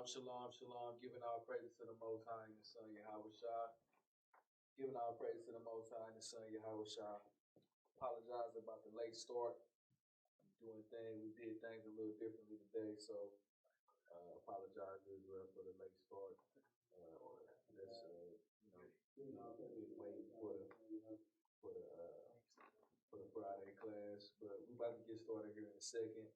Shalom, shalom. Giving all praise to the Most High and the Son Yahweh Shah. Giving all praise to the Most High and the Son Yahweh Shah. Apologize about the late start. Doing things, we did things a little differently today, so apologize Israel for the late start. That's been waiting for the Friday class, but we're about to get started here in a second.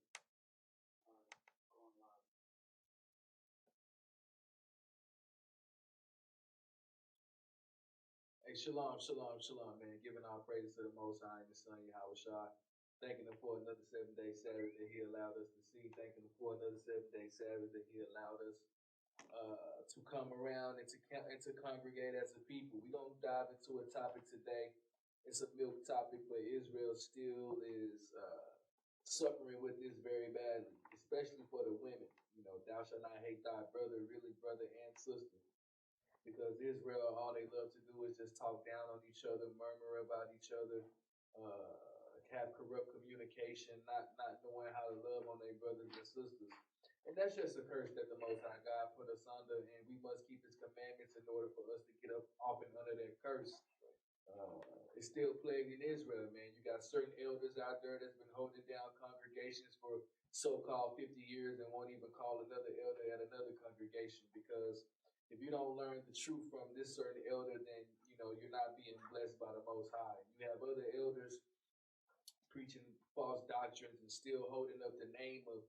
Hey, shalom, shalom, shalom, man. Giving all praises to the Most High and the Son, Yahweh Shah. Thanking him for another 7-day Sabbath that he allowed us to see. Thanking him for another 7-day Sabbath that he allowed us to come around and to congregate as a people. We're going to dive into a topic today. It's a milk topic, but Israel still is suffering with this very badly, especially for the women. You know, thou shalt not hate thy brother, really brother and sister. Because Israel, all they love to do is just talk down on each other, murmur about each other, have corrupt communication, not knowing how to love on their brothers and sisters. And that's just a curse that the Most High God put us under, and we must keep His commandments in order for us to get up off and under that curse. It's still plaguing Israel, man. You got certain elders out there that's been holding down congregations for so-called 50 years and won't even call another elder at another congregation because if you don't learn the truth from this certain elder, then, you're not being blessed by the Most High. You have other elders preaching false doctrines and still holding up the name of,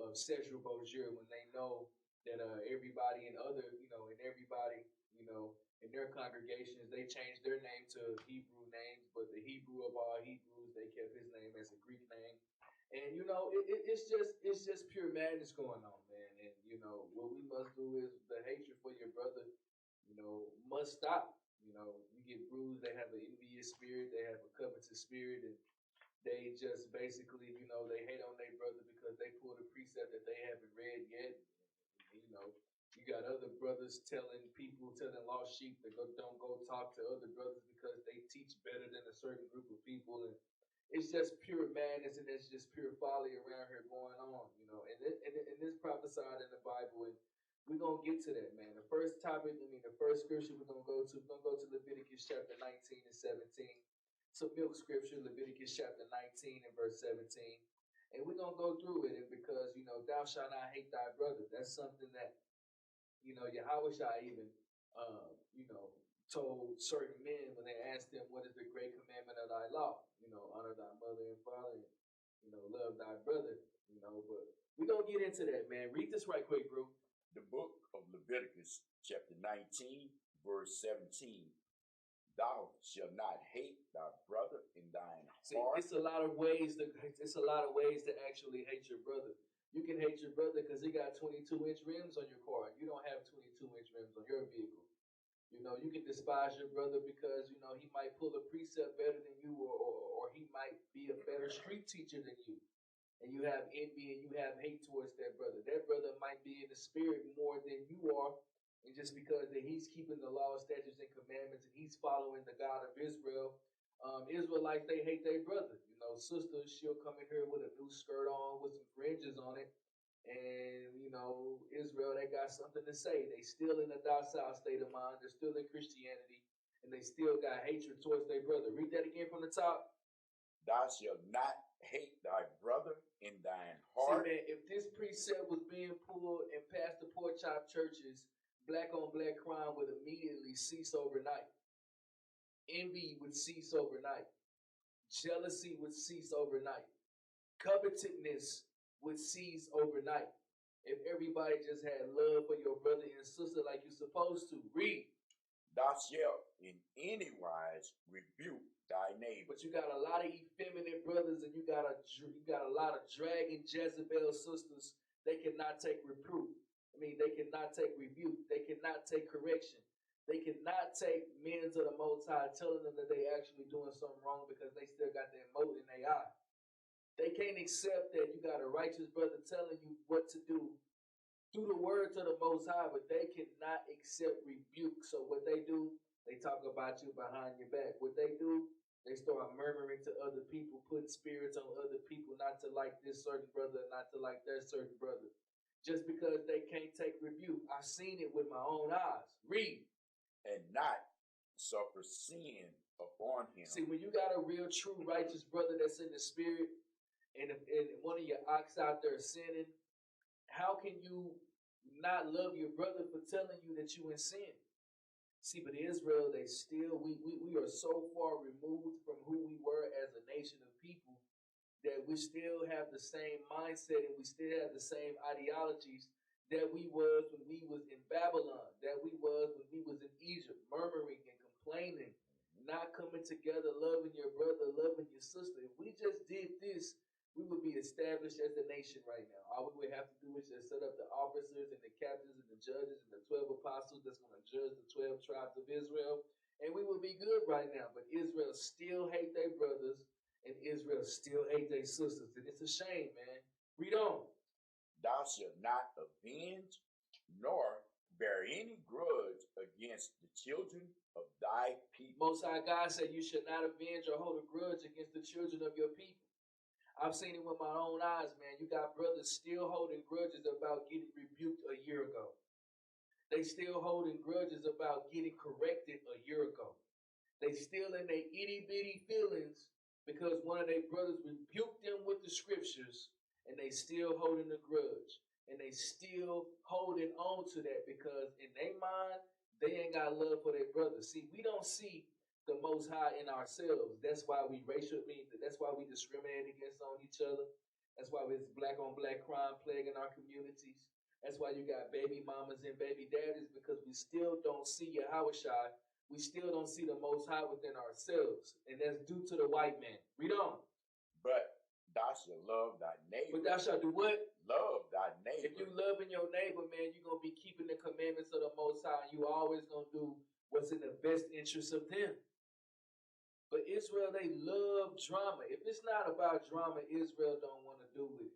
of Cedral Bozier when they know that everybody in their congregations, they changed their name to Hebrew names, but the Hebrew of all Hebrews, they kept his name as a Greek name. And it's just pure madness going on, man. And what we must do is the hatred for your brother, must stop. You get bruised, they have an envious spirit, they have a covetous spirit, and they just basically, they hate on their brother because they pulled a precept that they haven't read yet. You got other brothers telling lost sheep that don't go talk to other brothers because they teach better than a certain group of people, and it's just pure madness and it's just pure folly around here going on, and this prophesied in the Bible, and we're gonna get to that, man. The first scripture we're gonna go to Leviticus chapter 19 and 17. It's a milk scripture, Leviticus chapter 19 and verse 17. And we're gonna go through it, and because thou shalt not hate thy brother. That's something that Yahweh Shai even, told certain men when they asked them, what is the great commandment of thy law? Honor thy mother and father, and, love thy brother, but we're going to get into that, man. Read this right quick, bro. The book of Leviticus, chapter 19, verse 17. Thou shalt not hate thy brother in thine heart. It's a lot of ways to actually hate your brother. You can hate your brother because he got 22-inch rims on your car. You don't have 22-inch rims on your vehicle. You can despise your brother because, he might pull a precept better than you, or he might be a better street teacher than you. And you have envy and you have hate towards that brother. That brother might be in the spirit more than you are. And just because that he's keeping the law, statutes, and commandments, and he's following the God of Israel, Israelites, they hate their brother. Sister, she'll come in here with a new skirt on with some fringes on it. And, Israel, they got something to say. They still in a docile state of mind. They're still in Christianity. And they still got hatred towards their brother. Read that again from the top. Thou shalt not hate thy brother in thine heart. See, man, if this precept was being pulled in Pastor Pork Chop churches, black on black crime would immediately cease overnight. Envy would cease overnight. Jealousy would cease overnight. Covetousness would cease overnight. If everybody just had love for your brother and sister like you're supposed to. Read. Thou shalt in any wise rebuke thy neighbor. But you got a lot of effeminate brothers, and you got a lot of dragging Jezebel sisters. They cannot take reproof. They cannot take rebuke. They cannot take correction. They cannot take men of the Most High telling them that they actually doing something wrong because they still got that mote in their eye. They can't accept that you got a righteous brother telling you what to do through the words of the Most High, but they cannot accept rebuke. So what they do, they talk about you behind your back. What they do, they start murmuring to other people, putting spirits on other people, not to like this certain brother, not to like that certain brother. just because they can't take rebuke. I've seen it with my own eyes. Read. and not suffer sin upon him. See, when you got a real, true, righteous brother that's in the spirit, and one of your ox out there sinning, how can you not love your brother for telling you that you in sin? See, but Israel, we are so far removed from who we were as a nation of people that we still have the same mindset and we still have the same ideologies that we was when we was in Babylon, that we was when we was in Egypt, murmuring and complaining, not coming together, loving your brother, loving your sister. If we just did this, we would be established as a nation right now. All we would have to do is just set up the officers and the captains and the judges and the 12 apostles that's going to judge the 12 tribes of Israel, and we would be good right now. But Israel still hate their brothers, and Israel still hate their sisters, and it's a shame, man. Read on. Thou shalt not avenge nor bear any grudge against the children of thy people. Most High God said you should not avenge or hold a grudge against the children of your people. I've seen it with my own eyes, man. You got brothers still holding grudges about getting rebuked a year ago. They still holding grudges about getting corrected a year ago. They still in their itty bitty feelings because one of their brothers rebuked them with the scriptures, and they still holding the grudge. And they still holding on to that because in their mind, they ain't got love for their brothers. See, we don't see the Most High in ourselves. That's why that's why we discriminate against on each other. That's why there's black on black crime plaguing our communities. That's why you got baby mamas and baby daddies, because we still don't see Yahushua. We still don't see the Most High within ourselves. And that's due to the white man. Read on. But thou shalt love thy neighbor. But thou shalt do what? Love thy neighbor. If you loving your neighbor, man, you're going to be keeping the commandments of the Most High. And you always going to do what's in the best interest of them. But Israel, they love drama. If it's not about drama, Israel don't want to do with it.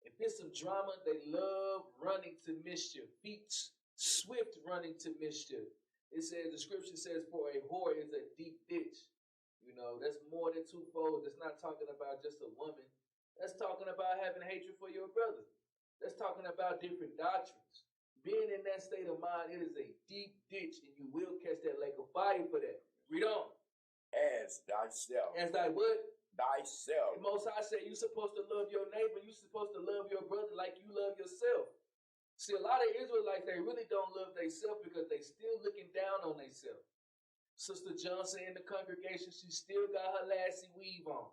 If it's some drama, they love running to mischief. Feet swift running to mischief. It says, the scripture says, for a whore is a deep ditch. You know, that's more than twofold. That's not talking about just a woman. That's talking about having hatred for your brother. That's talking about different doctrines. Being in that state of mind, it is a deep ditch, and you will catch that lake of fire for that. Read on. As thyself. As thy what? Thyself. The Most High said you're supposed to love your neighbor. You're supposed to love your brother like you love yourself. See, a lot of Israelites, they really don't love themselves because they still looking down on themselves. Sister Johnson in the congregation, she still got her lassie weave on.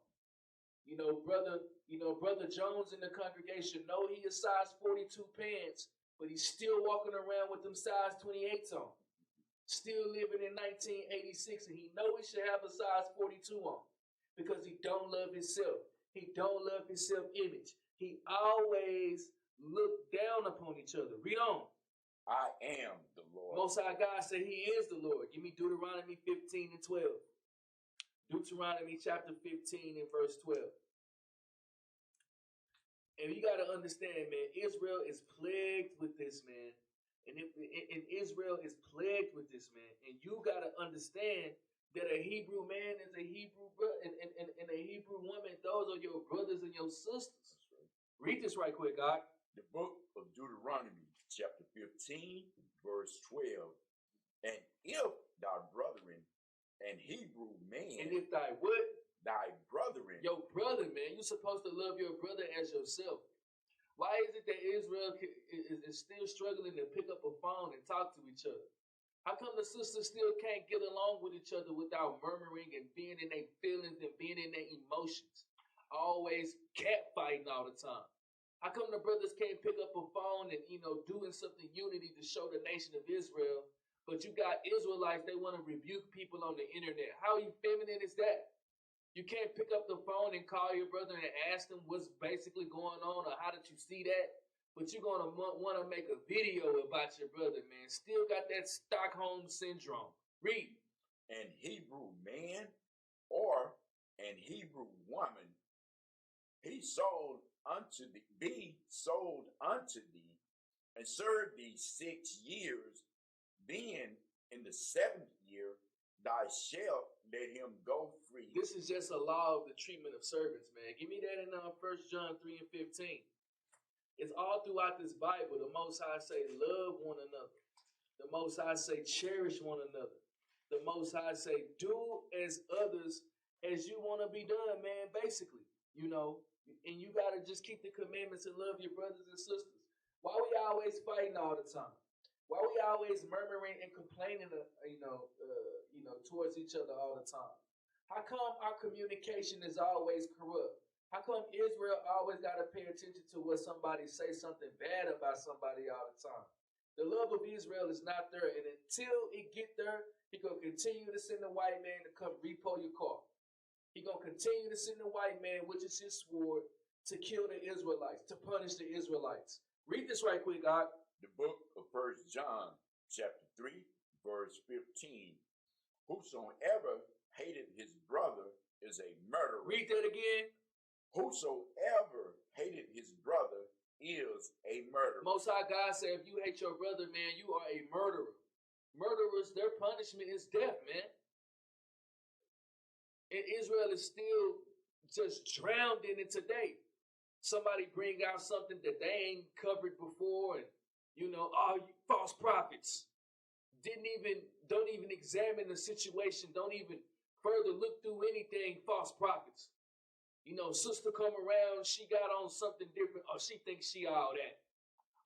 Brother Jones in the congregation, know he is size 42 pants, but he's still walking around with them size 28s on. Still living in 1986, and he know he should have a size 42 on because he don't love himself. He don't love his self-image. He always look down upon each other. Read on. I am the Lord. Most High God said he is the Lord. Give me Deuteronomy 15 and 12. Deuteronomy chapter 15 and verse 12. And you got to understand, man, Israel is plagued with this, man. And Israel is plagued with this, man. And you got to understand that a Hebrew man is a Hebrew brother, and a Hebrew woman, those are your brothers and your sisters. Right. Read this right quick, God. The book of Deuteronomy, chapter 15, verse 12. And if thy brethren and Hebrew man. And if thy what? Thy brethren. Your brother, man. You're supposed to love your brother as yourself. Why is it that Israel is still struggling to pick up a phone and talk to each other? How come the sisters still can't get along with each other without murmuring and being in their feelings and being in their emotions? Always catfighting all the time. How come the brothers can't pick up a phone and, doing something unity to show the nation of Israel? But you got Israelites, they want to rebuke people on the internet. How effeminate is that? You can't pick up the phone and call your brother and ask them what's basically going on or how did you see that? But you're going to want to make a video about your brother, man. Still got that Stockholm syndrome. Read. An Hebrew man or an Hebrew woman, he sold unto thee, and served thee 6 years. Then in the 7th year, thou shalt let him go free. This is just a law of the treatment of servants, man. Give me that in 1 John 3 and 15. It's all throughout this Bible. The Most High say, love one another. The Most High say, cherish one another. The Most High say, do as others as you want to be done, man, basically. You know, and you got to just keep the commandments and love your brothers and sisters. Why we always fighting all the time? Why we always murmuring and complaining, towards each other all the time? How come our communication is always corrupt? How come Israel always got to pay attention to what somebody say something bad about somebody all the time? The love of Israel is not there, and until it get there, he gonna continue to send the white man to come repo your car. He gonna continue to send the white man, which is his sword, to kill the Israelites, to punish the Israelites. Read this right quick, God. The book of 1 John, chapter 3, verse 15. Whosoever hated his brother is a murderer. Read that again. Whosoever hated his brother is a murderer. Most High God said, if you hate your brother, man, you are a murderer. Murderers, their punishment is death, man. And Israel is still just drowned in it today. Somebody bring out something that they ain't covered before, and you false prophets don't even examine the situation, don't even further look through anything. False prophets. Sister come around, she got on something different, or she thinks she all that,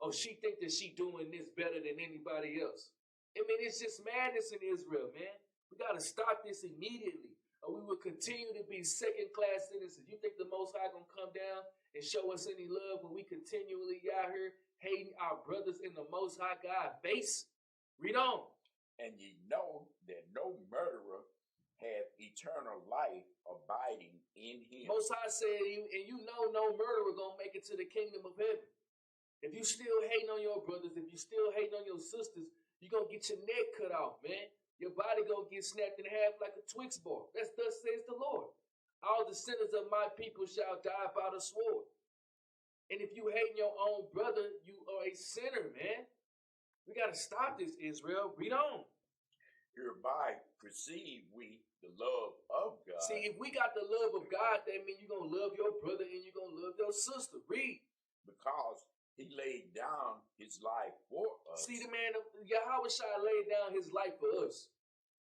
or she think that she doing this better than anybody else. I mean, it's just madness in Israel, man. We got to stop this immediately, or we will continue to be second-class citizens. You think the Most High gonna come down and show us any love when we continually out here hating our brothers in the Most High God face? Read on. And ye know that no murderer hath eternal life abiding in him. Most High said, and no murderer gonna make it to the kingdom of heaven. If you still hating on your brothers, if you still hating on your sisters, you're gonna get your neck cut off, man. Your body gonna get snapped in half like a Twix bar. That's thus says the Lord. All the sinners of my people shall die by the sword. And if you hating your own brother, you are a sinner, man. We gotta stop this, Israel. Read on. Hereby perceive we the love of God. See, if we got the love of God, that means you're going to love your brother and you're going to love your sister. Read. Because he laid down his life for us. See, the man, Yahweh Shai laid down his life for us.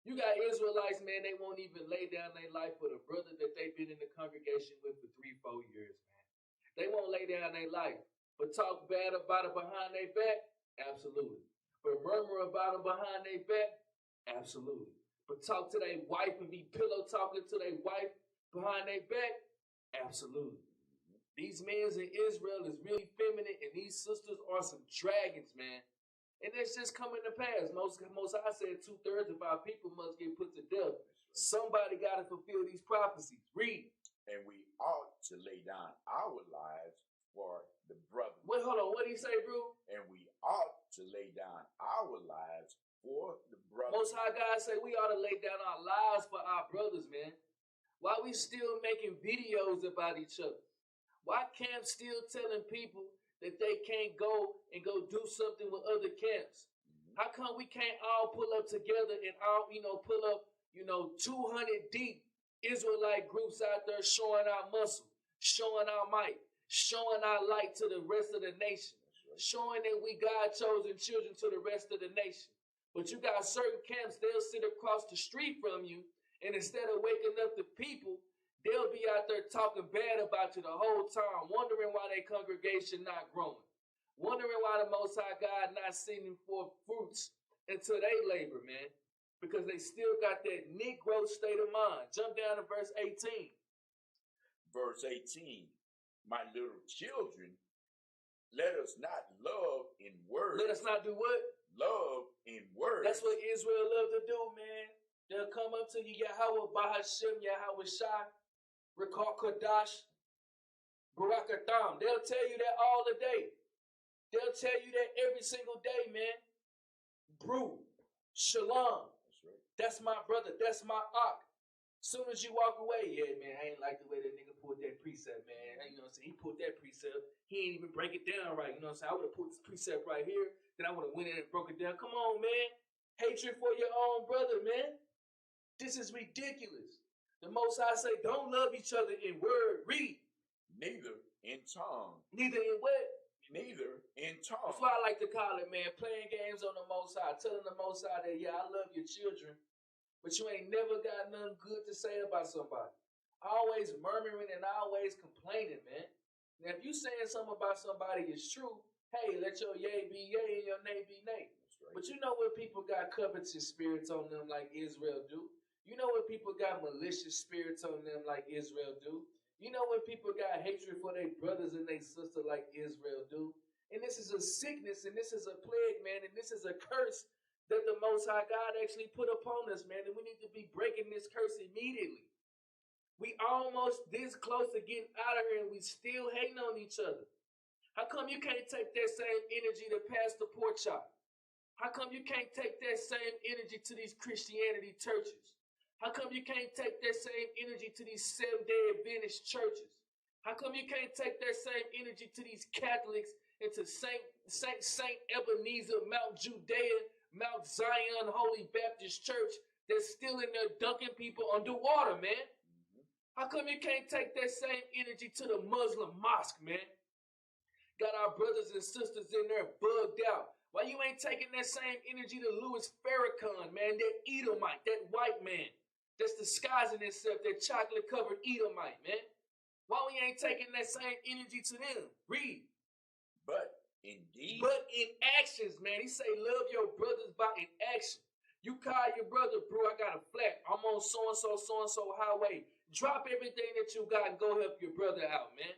You got Israelites, man, they won't even lay down their life for the brother that they've been in the congregation with for 3-4 years, man. They won't lay down their life. But talk bad about it behind their back? Absolutely. But murmur about it behind their back? Absolutely. But talk to their wife and be pillow talking to their wife behind their back? Absolutely. These men in Israel is really feminine, and these sisters are some dragons, man. And it's just coming to pass. Most High said 2/3 of our people must get put to death. Somebody got to fulfill these prophecies. Read. And we ought to lay down our lives for the brother. Wait, hold on. What did he say, bro? And we ought to lay down our lives for the brother. Most High God say we ought to lay down our lives for our brothers, man. Why we still making videos about each other? Why camps still telling people that they can't go do something with other camps? How come we can't all pull up together and all, pull up, 200 deep Israelite groups out there showing our muscle, showing our might, showing our light to the rest of the nation, showing that we God-chosen children to the rest of the nation. But you got certain camps, they'll sit across the street from you, and instead of waking up the people, they'll be out there talking bad about you the whole time, wondering why their congregation not growing, wondering why the Most High God not sending forth fruits into their labor, man, because they still got that Negro state of mind. Jump down to verse 18. Verse 18, my little children, let us not love in words. Let us not do what? Love in words. That's what Israel love to do, man. They'll come up to you, Yahweh, Bahashem, Yahweh Shai, Rekar Kodash, Barakatam. They'll tell you that all the day. They'll tell you that every single day, man. Brew, Shalom. That's right. That's my brother. That's my Ak. Soon as you walk away, yeah, man, I ain't like the way that nigga pulled that precept, man. You know what I'm saying? He pulled that precept. He ain't even break it down right. You know what I'm saying? I would have put this precept right here. Then I would have went in and broke it down. Come on, man. Hatred for your own brother, man. This is ridiculous. The Most High say, don't love each other in word. Read. Neither in tongue. Neither in what? neither in tongue. That's why I like to call it, man, playing games on the Most High, telling the Most High that, yeah, I love your children, but you ain't never got nothing good to say about somebody. Always murmuring and always complaining, man. Now, if you saying something about somebody is true, hey, let your yay be yay and your nay be nay. That's right. But you know when people got covetous spirits on them like Israel do? You know when people got malicious spirits on them like Israel do? You know when people got hatred for their brothers and their sister like Israel do? And this is a sickness and this is a plague, man, and this is a curse that the Most High God actually put upon us, man, and we need to be breaking this curse immediately. We almost this close to getting out of here and we still hating on each other. How come you can't take that same energy to Pastor Porkchop? How come you can't take that same energy to these Christianity churches? How come you can't take that same energy to these Seventh-day Adventist churches? How come you can't take that same energy to these Catholics and to Saint Ebenezer, Mount Judea, Mount Zion Holy Baptist Church that's still in there dunking people underwater, man? How come you can't take that same energy to the Muslim mosque, man? Got our brothers and sisters in there bugged out. Why you ain't taking that same energy to Louis Farrakhan, man, that Edomite, that white man that's disguising himself, that chocolate-covered Edomite, man? Why we ain't taking that same energy to them? Read. But indeed. But in actions, man. He say love your brothers by in action. You call your brother, bro, I got a flat. I'm on so-and-so highway. Drop everything that you got and go help your brother out, man.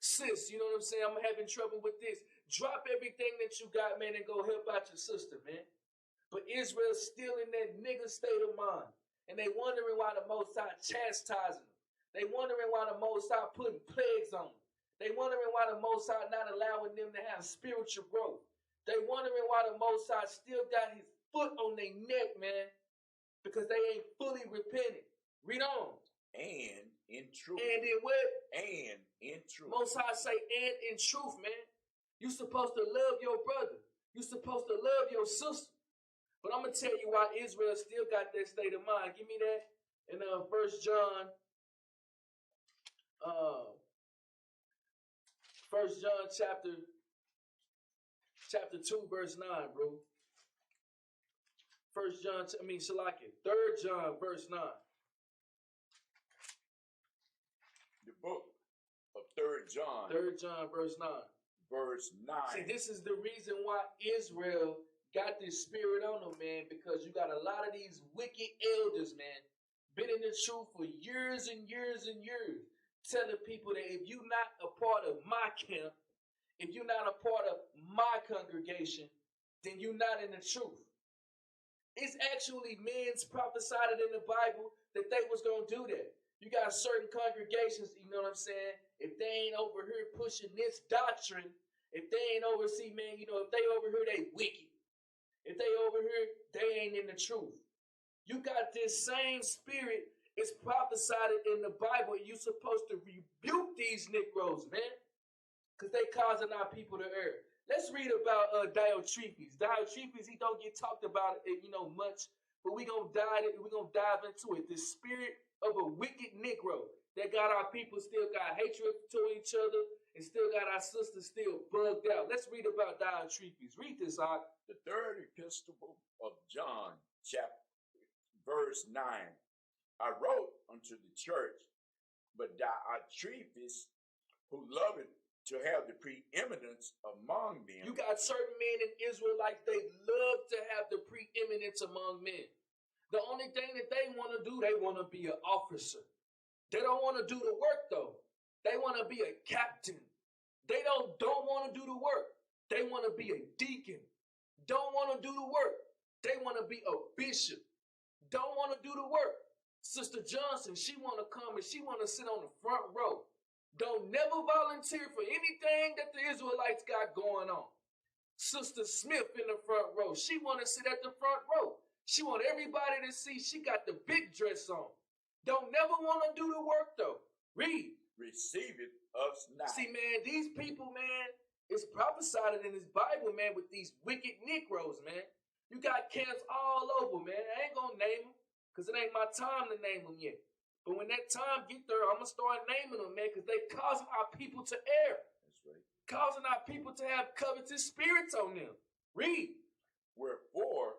Sis, you know what I'm saying? I'm having trouble with this. Drop everything that you got, man, and go help out your sister, man. But Israel's still in that nigga state of mind. And they wondering why the Most High chastising them. They wondering why the Most High putting plagues on them. They wondering why the Most High not allowing them to have spiritual growth. They wondering why the Most High still got his foot on their neck, man. Because they ain't fully repented. Read on. And in truth. And in what? And in truth. Most High say, and in truth, man. You supposed to love your brother. You supposed to love your sister. But I'm going to tell you why Israel still got that state of mind. Give me that in 1 John. 1 John chapter 2, verse 9, bro. 1 John, 3 John, verse 9. The book of 3 John. 3 John, verse 9. Verse 9. See, this is the reason why Israel got this spirit on them, man, because you got a lot of these wicked elders, man, been in the truth for years and years and years, telling people that if you're not a part of my camp, if you're not a part of my congregation, then you're not in the truth. It's actually men's prophesied in the Bible that they was going to do that. You got certain congregations, you know what I'm saying? If they ain't over here pushing this doctrine, if they ain't over, see, man, you know, if they over here, they wicked. If they over here, they ain't in the truth. You got this same spirit. It's prophesied in the Bible. You're supposed to rebuke these Negroes, man, because they causing our people to err. Let's read about Diotrephes. Diotrephes, he don't get talked about, you know, much, but we're gonna dive into it. The spirit of a wicked Negro that got our people still got hatred to each other and still got our sisters still bugged out. Let's read about Diotrephes. Read this, Art. The third epistle of John, chapter, verse 9. I wrote unto the church, but Diotrephes, who loveth to have the preeminence among them. You got certain men in Israelites, they love to have the preeminence among men. The only thing that they want to do, they want to be an officer. They don't want to do the work, though. They want to be a captain. They don't want to do the work. They want to be a deacon. Don't want to do the work. They want to be a bishop. Don't want to do the work. Sister Johnson, she want to come and she want to sit on the front row. Don't never volunteer for anything that the Israelites got going on. Sister Smith in the front row, she want to sit at the front row. She want everybody to see she got the big dress on. Don't never want to do the work, though. Read. Receive it us not. See, man, these people, man, it's prophesied in this Bible, man, with these wicked Negroes, man. You got camps all over, man. I ain't gonna name them, because it ain't my time to name them yet. But when that time get there, I'm gonna start naming them, man, because they causing our people to err. That's right. causing our people to have covetous spirits on them. Read. Wherefore,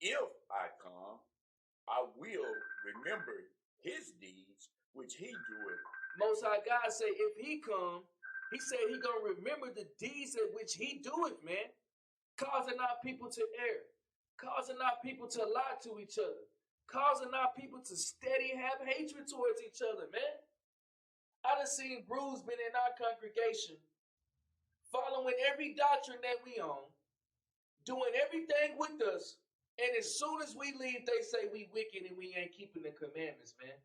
if I come, I will remember his deeds which he doeth. Most High God say, if he come, he said he gonna remember the deeds in which he doeth, man. Causing our people to err, causing our people to lie to each other, causing our people to steady have hatred towards each other, man. I done seen Bruce been in our congregation, following every doctrine that we own, doing everything with us, and as soon as we leave, they say we wicked and we ain't keeping the commandments, man.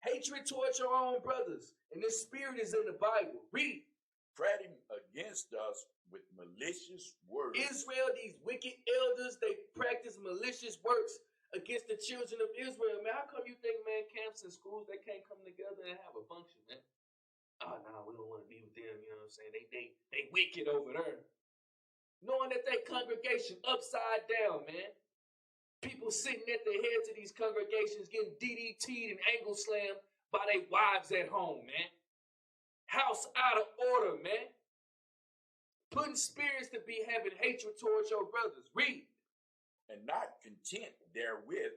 Hatred towards your own brothers, and this spirit is in the Bible. Read. Fretting against us with malicious words. Israel, these wicked elders, they practice malicious works against the children of Israel. Man, how come you think, man, camps and schools, they can't come together and have a function, man? Oh, no, we don't want to be with them, you know what I'm saying? They wicked over there. Knowing that they congregation upside down, man. People sitting at the heads of these congregations getting DDT'd and angle slammed by their wives at home, man. House out of order, man. Putting spirits to be having hatred towards your brothers. Read. And not content therewith,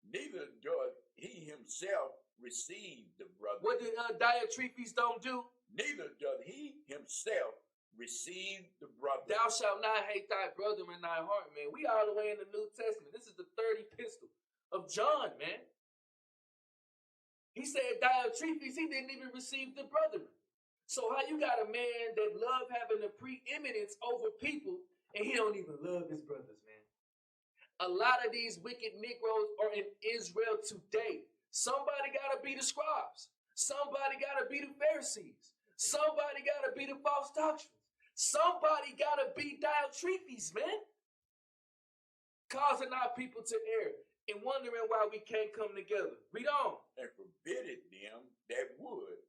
neither doth he himself receive the brother. What did Diotrephes don't do? Neither doth he himself receive the brother. Thou shalt not hate thy brother in thy heart, man. We all the way in the New Testament. This is the third epistle of John, man. He said Diotrephes, he didn't even receive the brethren. So how you got a man that love having a preeminence over people and he don't even love his brothers, man? A lot of these wicked Negroes are in Israel today. Somebody got to be the scribes. Somebody got to be the Pharisees. Somebody got to be the false doctrines. Somebody got to be Diotrephes, man. Causing our people to err and wondering why we can't come together. Read on. And forbidded them that would,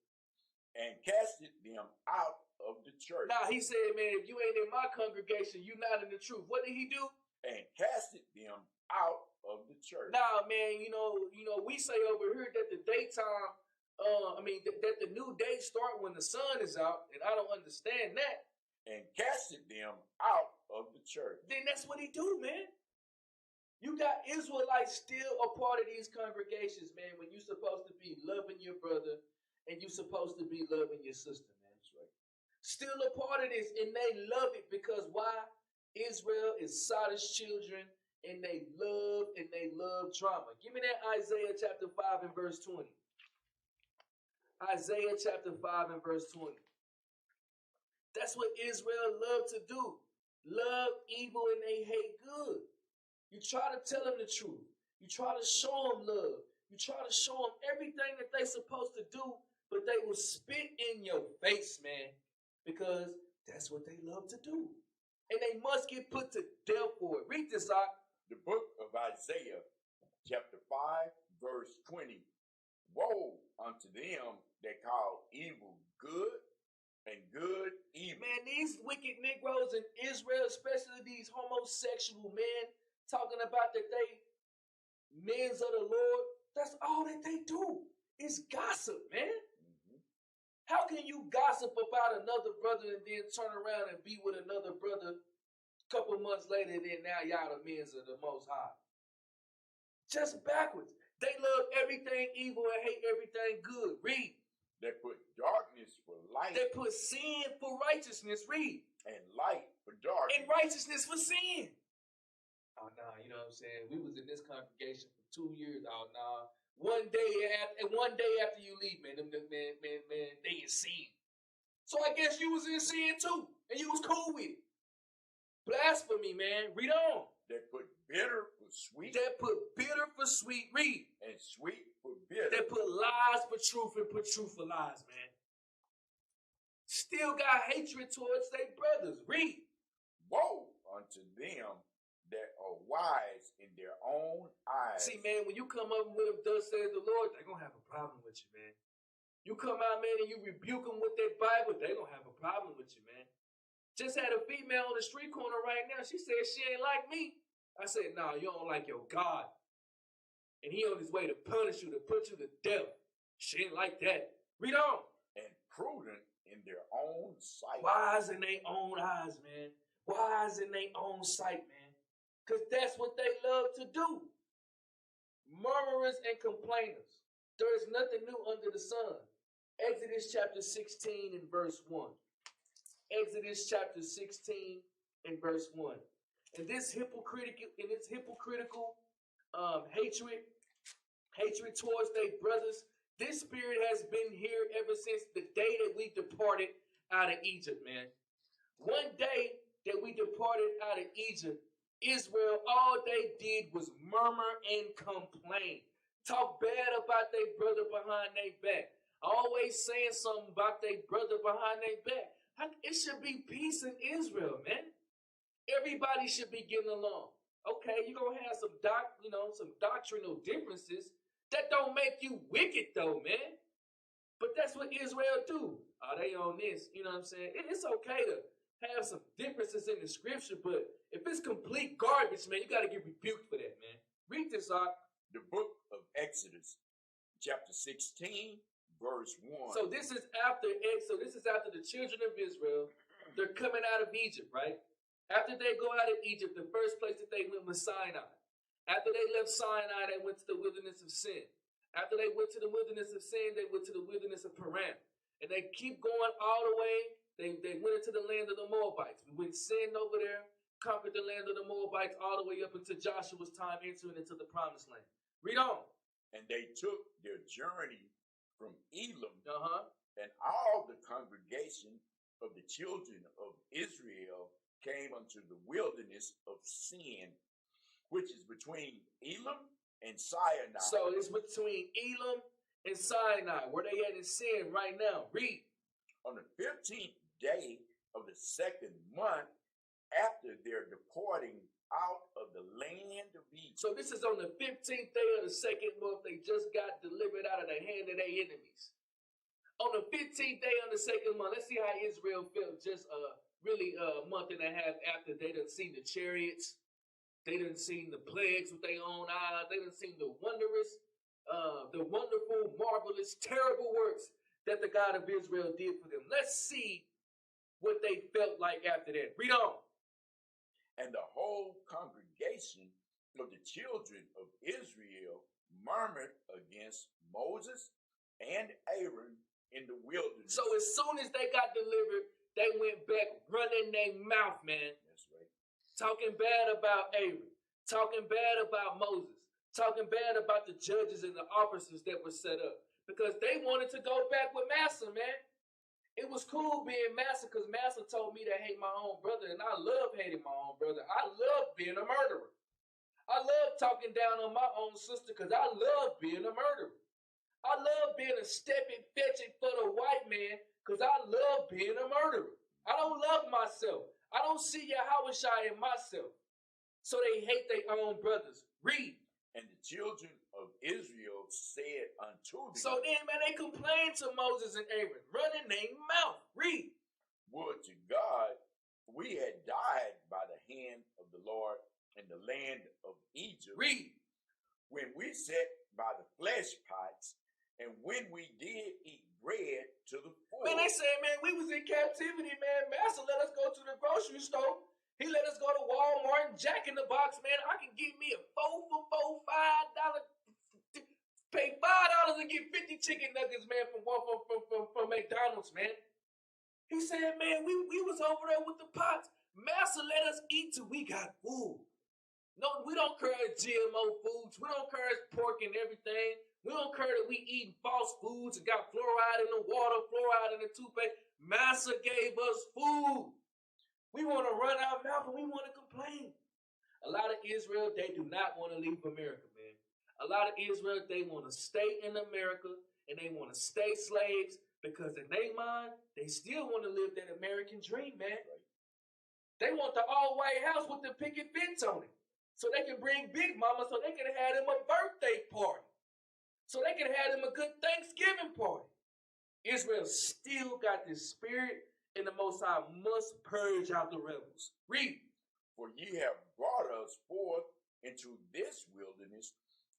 and casted them out of the church. Now he said, man, if you ain't in my congregation, you're not in the truth. What did he do? And casted them out of the church. Now, man, you know, we say over here that the daytime, that the new day start when the sun is out, and I don't understand that. And casted them out of the church. Then that's what he do, man. You got Israelites still a part of these congregations, man, when you're supposed to be loving your brother and you're supposed to be loving your sister, man. That's right. Still a part of this, and they love it because why? Israel is Sodom's children, and they love drama. Give me that Isaiah chapter 5 and verse 20. Isaiah chapter 5 and verse 20. That's what Israel love to do. Love evil and they hate good. You try to tell them the truth. You try to show them love. You try to show them everything that they're supposed to do, but they will spit in your face, man, because that's what they love to do. And they must get put to death for it. Read this out. The book of Isaiah, chapter 5, verse 20. Woe unto them that call evil good and good evil. Man, these wicked Negroes in Israel, especially these homosexual men, talking about that they men of the Lord, that's all that they do is gossip, man. Mm-hmm. How can you gossip about another brother and then turn around and be with another brother a couple months later and then now y'all the men of the Most High? Just backwards. They love everything evil and hate everything good. Read. They put darkness for light. They put sin for righteousness. Read. And light for darkness. And righteousness for sin. Oh, nah, you know what I'm saying? We was in this congregation for 2 years. Oh, nah. One day after you leave, man, they in sin. So I guess you was in sin too, and you was cool with it. Blasphemy, man. Read on. They put bitter for sweet. They put bitter for sweet. Read. And sweet for bitter. They put lies for truth and put truth for lies, man. Still got hatred towards their brothers. Read. Woe unto them that are wise in their own eyes. See, man, when you come up with them, thus says the Lord, they're going to have a problem with you, man. You come out, man, and you rebuke them with that Bible, they're going to have a problem with you, man. Just had a female on the street corner right now. She said she ain't like me. I said, nah, you don't like your God. And he on his way to punish you, to put you to death. She ain't like that. Read on. And prudent in their own sight. Wise in their own eyes, man. Wise in their own sight, man. Because that's what they love to do. Murmurers and complainers. There is nothing new under the sun. Exodus chapter 16 and verse 1. Exodus chapter 16 and verse 1. And this hypocritical, hatred towards their brothers, this spirit has been here ever since the day that we departed out of Egypt, man. One day that we departed out of Egypt, Israel, all they did was murmur and complain. Talk bad about their brother behind their back. Always saying something about their brother behind their back. It should be peace in Israel, man. Everybody should be getting along. Okay, you're going to have some doctrinal differences. That don't make you wicked, though, man. But that's what Israel do. Oh, they on this, you know what I'm saying? It's okay to have some differences in the scripture, but if it's complete garbage, man, you got to get rebuked for that, man. Read this, Ark. The book of Exodus, chapter 16, verse 1. So this is after the children of Israel. They're coming out of Egypt, right? After they go out of Egypt, the first place that they went was Sinai. After they left Sinai, they went to the wilderness of Sin. After they went to the wilderness of Sin, they went to the wilderness of Paran. And they keep going all the way. They went into the land of the Moabites. We went sin over there, conquered the land of the Moabites all the way up until Joshua's time entering into the promised land. Read on. And they took their journey from Elim, and all the congregation of the children of Israel came unto the wilderness of Sin, which is between Elim and Sinai. So it's between Elim and Sinai, where they at in Sin right now. Read. On the 15th day of the second month after their departing out of the land of Egypt. So this is on the 15th day of the second month. They just got delivered out of the hand of their enemies. On the 15th day of the second month, let's see how Israel felt just really a month and a half after they done seen the chariots. They done seen the plagues with their own eyes. They done seen the wonderful, marvelous, terrible works that the God of Israel did for them. Let's see what they felt like after that. Read on. And the whole congregation of the children of Israel murmured against Moses and Aaron in the wilderness. So as soon as they got delivered, they went back running their mouth, man. That's right. Talking bad about Aaron, talking bad about Moses, talking bad about the judges and the officers that were set up. Because they wanted to go back with Massa, man. It was cool being Massa because Massa told me to hate my own brother, and I love hating my own brother. I love being a murderer. I love talking down on my own sister because I love being a murderer. I love being a stepping, fetching for the white man because I love being a murderer. I don't love myself. I don't see Yahushua in myself. So they hate their own brothers. Read. And the children of Israel said unto them. So then, man, they complained to Moses and Aaron, running their mouth. Read. Would to God we had died by the hand of the Lord in the land of Egypt. Read. When we sat by the flesh pots, and when we did eat bread to the full. Man, they said, man, we was in captivity, man. Master let us go to the grocery store. He let us go to Walmart and Jack in the Box, man. I can get me a $4 for $5, pay $5 and get 50 chicken nuggets, man, from McDonald's, man. He said, man, we was over there with the pots. Master let us eat till we got food. No, we don't encourage GMO foods. We don't encourage pork and everything. We don't care that we eating false foods and got fluoride in the water, fluoride in the toothpaste. Master gave us food. We want to run our mouth and we want to complain. A lot of Israel, they do not want to leave America, man. A lot of Israel, they want to stay in America and they want to stay slaves because in their mind, they still want to live that American dream, man. They want the all-white house with the picket fence on it so they can bring Big Mama so they can have them a birthday party. So they can have them a good Thanksgiving party. Israel still got this spirit, and the Most High must purge out the rebels. Read. For ye have brought us forth into this wilderness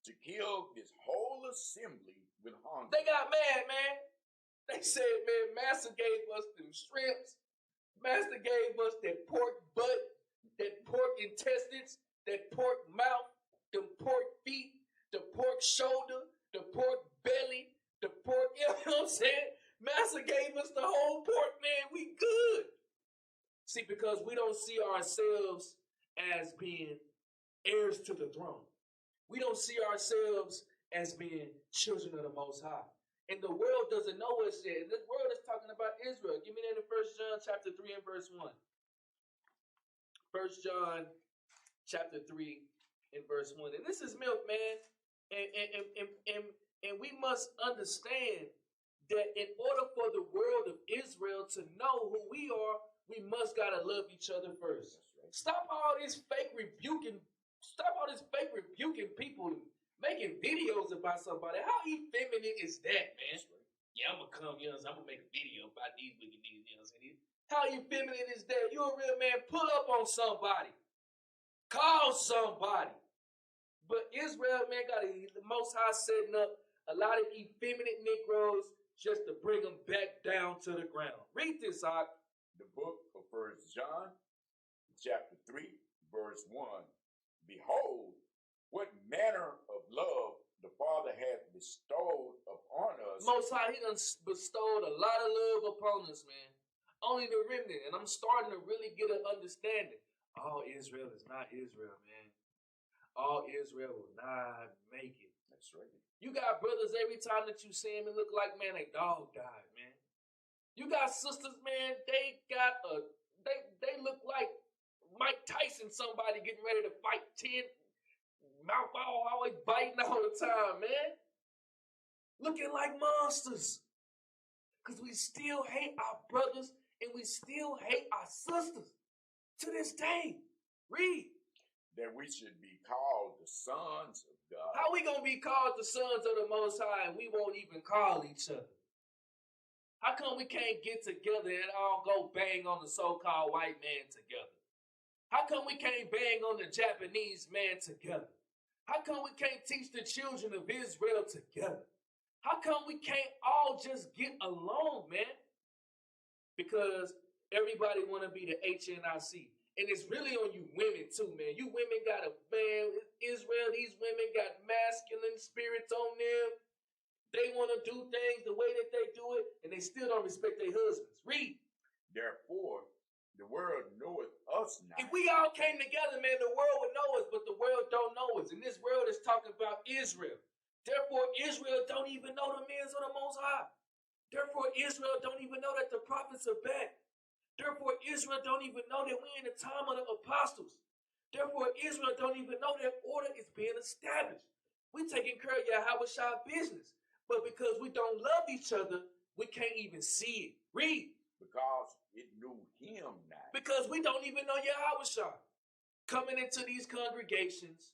to kill this whole assembly with hunger. They got mad, man. They said, man, Master gave us them shrimps. Master gave us that pork butt, that pork intestines, that pork mouth, the pork feet, the pork shoulder, the pork belly, the pork, you know what I'm saying? Master gave us the whole pork, man. We good. See, because we don't see ourselves as being heirs to the throne. We don't see ourselves as being children of the Most High. And the world doesn't know us yet. This world is talking about Israel. Give me that in 1 John chapter 3 and verse 1. 1 John chapter 3 and verse 1. And this is milk, man. And we must understand that in order for the world of Israel to know who we are, we must gotta love each other first. Right. Stop all this fake rebuking people making videos about somebody. How effeminate is that, man? Right. Yeah, I'm gonna make a video about these wicked niggas, you know what I'm saying? How effeminate is that? You a real man, pull up on somebody. Call somebody. But Israel, man, got the Most High setting up a lot of effeminate Negroes just to bring them back down to the ground. Read this, Hawk. The book of 1 John, chapter 3, verse 1. Behold, what manner of love the Father hath bestowed upon us. Most High, he done bestowed a lot of love upon us, man. Only the remnant. And I'm starting to really get an understanding. All Israel is not Israel, man. All Israel will not make it. That's right. You got brothers every time that you see them, it look like, man, a dog died, man. You got sisters, man, they look like Mike Tyson, somebody getting ready to fight 10, mouth always biting all the time, man. Looking like monsters. Because we still hate our brothers and we still hate our sisters to this day. Read. That we should be called the sons of God. How we going to be called the sons of the Most High and we won't even call each other? How come we can't get together and all go bang on the so-called white man together? How come we can't bang on the Japanese man together? How come we can't teach the children of Israel together? How come we can't all just get along, man? Because everybody want to be the HNIC. And it's really on you women too, man. You women got Israel, these women got masculine spirits on them. They want to do things the way that they do it, and they still don't respect their husbands. Read. Therefore, the world knoweth us not. If we all came together, man, the world would know us, but the world don't know us. And this world is talking about Israel. Therefore, Israel don't even know the men of the Most High. Therefore, Israel don't even know that the prophets are back. Therefore, Israel don't even know that we're in the time of the apostles. Therefore, Israel don't even know that order is being established. We're taking care of Yahweh business. But because we don't love each other, we can't even see it. Read. Because it knew him not. Because we don't even know Yahweh. Coming into these congregations,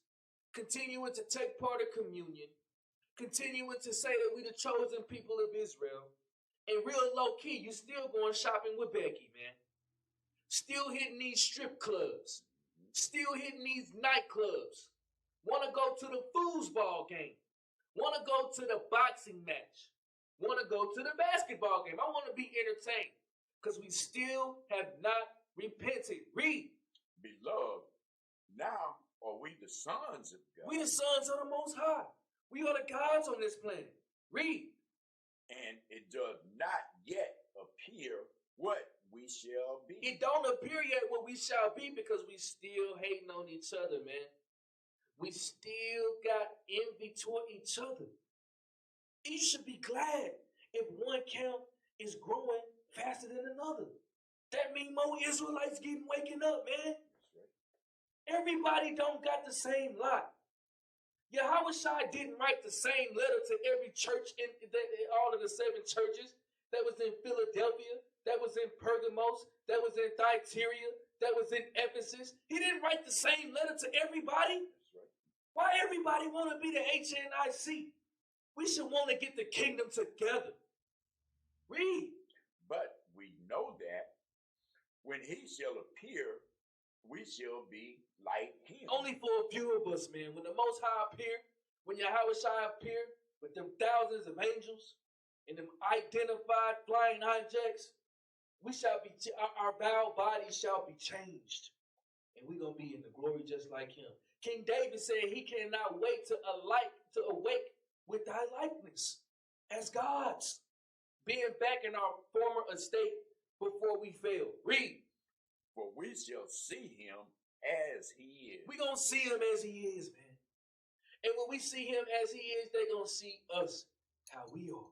continuing to take part of communion, continuing to say that we the chosen people of Israel, and real low key, you still going shopping with Becky, man. Still hitting these strip clubs. Still hitting these nightclubs. Want to go to the foosball game. Want to go to the boxing match. Want to go to the basketball game. I want to be entertained. Because we still have not repented. Read. Beloved, now are we the sons of God. We the sons of the Most High. We are the gods on this planet. Read. And it does not yet appear what we shall be. It don't appear yet what we shall be because we still hating on each other, man. We still got envy toward each other. You should be glad if one camp is growing faster than another. That means more Israelites waking up, man. That's right. Everybody don't got the same lot. Yahweh didn't write the same letter to every church in all of the 7 churches that was in Philadelphia, that was in Pergamos, that was in Thyatira, that was in Ephesus. He didn't write the same letter to everybody. That's right. Why everybody want to be the HNIC? We should want to get the kingdom together. Read. But we know that when he shall appear, we shall be like him. Only for a few of us, man. When the Most High appear, when Yahweh appear with them thousands of angels, and them identified flying objects, we shall be our bowed bodies shall be changed, and we're gonna be in the glory just like him. King David said he cannot wait to awake with thy likeness as gods, being back in our former estate before we fail. Read. For we shall see him as he is. We're gonna see him as he is, man. And when we see him as he is, they're gonna see us how we are.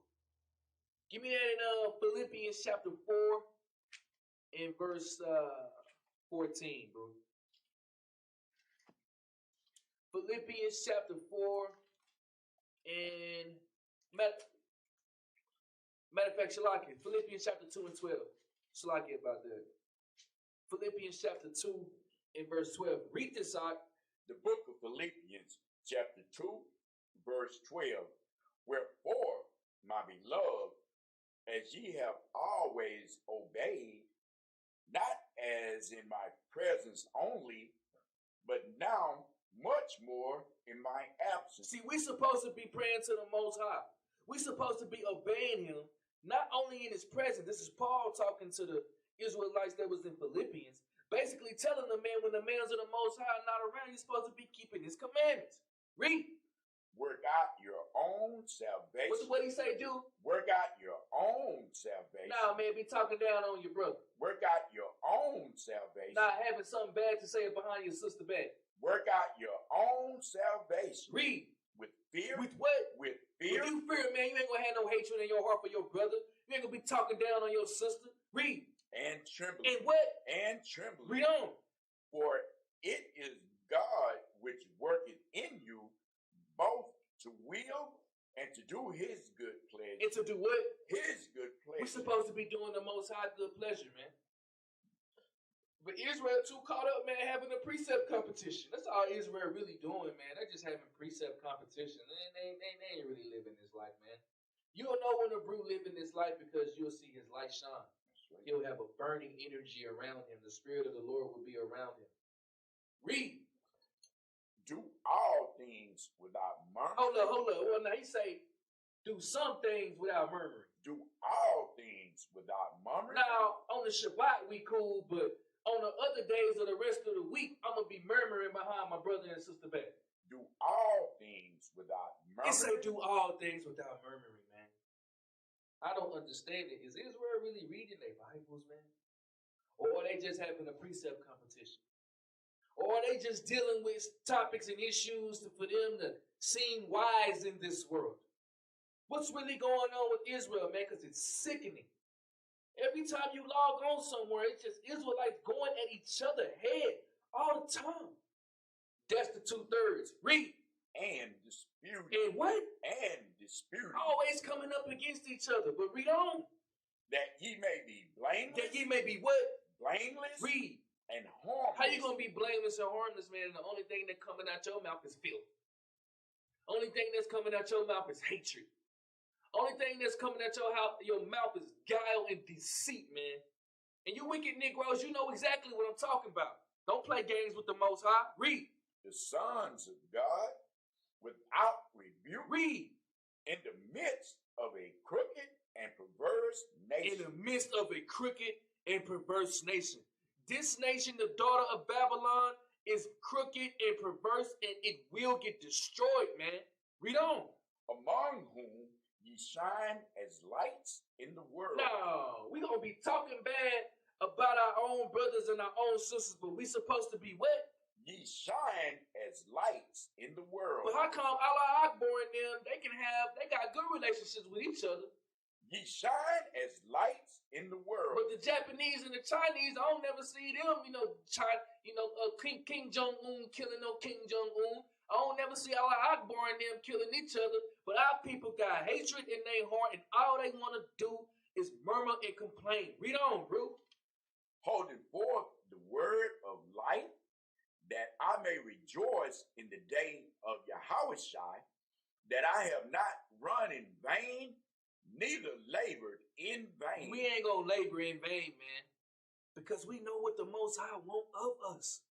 Give me that in Philippians chapter 4 and verse 14, bro. Philippians chapter 4 and matter of fact, Shalakia, Philippians chapter 2 and 12. Shalakia about that. Philippians chapter 2 and verse 12. Read this out. The book of Philippians chapter 2, verse 12. Wherefore, my beloved, as ye have always obeyed, not as in my presence only, but now much more in my absence. See, we're supposed to be praying to the Most High. We're supposed to be obeying him, not only in his presence. This is Paul talking to the Israelites that was in Philippians, basically telling the man when the man's of the Most High are not around, you're supposed to be keeping his commandments. Read. Work out your own salvation. What he say, do? Work out your own salvation. Nah, man, be talking down on your brother. Work out your own salvation. Not having something bad to say behind your sister back. Work out your own salvation. Read. With fear. With what? With fear. If you fear, man, you ain't gonna have no hatred in your heart for your brother. You ain't gonna be talking down on your sister. Read. And trembling. And what? And trembling. Read on. For it is God which worketh in you both to will and to do his good pleasure. And to do what? His good pleasure. We're supposed to be doing the Most High good pleasure, man. But Israel too caught up, man, having a precept competition. That's all Israel really doing, man. They're just having precept competition. They ain't really living this life, man. You'll know when a brew living this life because you'll see his light shine. Right. He'll have a burning energy around him. The Spirit of the Lord will be around him. Read. Do all things without murmuring. Hold up. Well, now he say, do some things without murmuring. Do all things without murmuring. Now, on the Shabbat, we cool, but on the other days of the rest of the week, I'm going to be murmuring behind my brother and sister back. Do all things without murmuring. It say do all things without murmuring, man. I don't understand it. Is Israel really reading their Bibles, man? Or are they just having a precept competition? Or are they just dealing with topics and issues for them to seem wise in this world? What's really going on with Israel, man? Because it's sickening. Every time you log on somewhere, it's just Israelites going at each other head all the time. That's the 2/3. Read. And disputing. And what? And disputing. Always coming up against each other. But read on. That ye may be blameless. That ye may be what? Blameless. Read. And harmless. How you going to be blameless and harmless, man? And the only thing that's coming out your mouth is filth. Only thing that's coming out your mouth is hatred. Only thing that's coming out your mouth is guile and deceit, man. And you wicked Negroes, you know exactly what I'm talking about. Don't play games with the Most High. Read. The sons of God without rebuke. Read. In the midst of a crooked and perverse nation. In the midst of a crooked and perverse nation. This nation, the daughter of Babylon, is crooked and perverse, and it will get destroyed, man. Read on. Among whom ye shine as lights in the world. No, we're going to be talking bad about our own brothers and our own sisters, but we supposed to be what? Ye shine as lights in the world. But how come Allah Akbar and them, they got good relationships with each other? Ye shine as lights in the world. But the Japanese and the Chinese, I don't never see them, King Jong-un killing no King Jong-un. I don't never see Allah Akbar and them killing each other. But our people got hatred in their heart, and all they want to do is murmur and complain. Read on, bro. Holding forth the word of life, that I may rejoice in the day of Yahushua, that I have not run in vain, neither labored in vain. We ain't gonna labor in vain, man, because we know what the Most High want of us.